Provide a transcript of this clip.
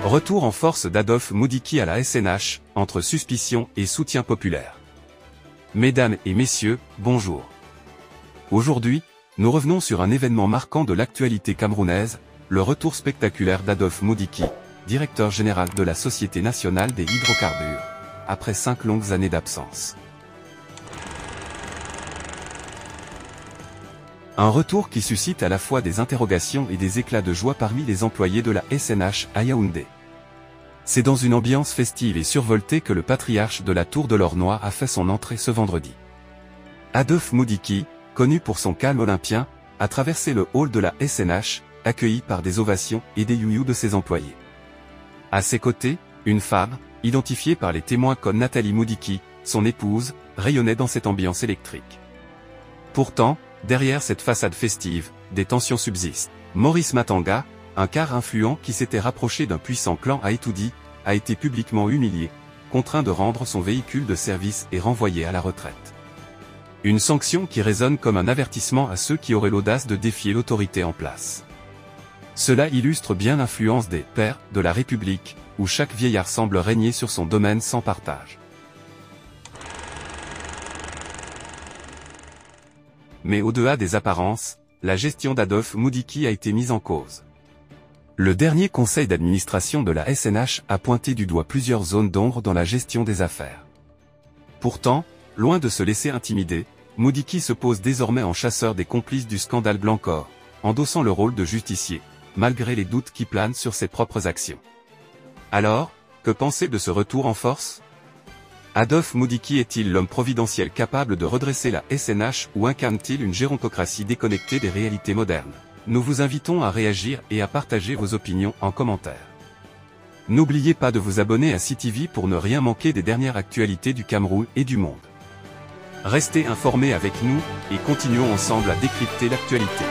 Retour en force d'Adolphe Moudiki à la SNH, entre suspicion et soutien populaire. Mesdames et messieurs, bonjour. Aujourd'hui, nous revenons sur un événement marquant de l'actualité camerounaise, le retour spectaculaire d'Adolphe Moudiki, directeur général de la Société nationale des hydrocarbures, après 5 longues années d'absence. Un retour qui suscite à la fois des interrogations et des éclats de joie parmi les employés de la SNH à Yaoundé. C'est dans une ambiance festive et survoltée que le patriarche de la Tour de l'Or-Noir a fait son entrée ce vendredi. Adolphe Moudiki, connu pour son calme olympien, a traversé le hall de la SNH, accueilli par des ovations et des you-you de ses employés. À ses côtés, une femme, identifiée par les témoins comme Nathalie Moudiki, son épouse, rayonnait dans cette ambiance électrique. Pourtant, derrière cette façade festive, des tensions subsistent. Maurice Matanga, un quart influent qui s'était rapproché d'un puissant clan à Etoudi, a été publiquement humilié, contraint de rendre son véhicule de service et renvoyé à la retraite. Une sanction qui résonne comme un avertissement à ceux qui auraient l'audace de défier l'autorité en place. Cela illustre bien l'influence des « pères » de la République, où chaque vieillard semble régner sur son domaine sans partage. Mais au-delà des apparences, la gestion d'Adolphe Moudiki a été mise en cause. Le dernier conseil d'administration de la SNH a pointé du doigt plusieurs zones d'ombre dans la gestion des affaires. Pourtant, loin de se laisser intimider, Moudiki se pose désormais en chasseur des complices du scandale Blancor, endossant le rôle de justicier, malgré les doutes qui planent sur ses propres actions. Alors, que penser de ce retour en force ? Adolphe Moudiki est-il l'homme providentiel capable de redresser la SNH ou incarne-t-il une gérontocratie déconnectée des réalités modernes ? Nous vous invitons à réagir et à partager vos opinions en commentaire. N'oubliez pas de vous abonner à CTV pour ne rien manquer des dernières actualités du Cameroun et du monde. Restez informés avec nous, et continuons ensemble à décrypter l'actualité.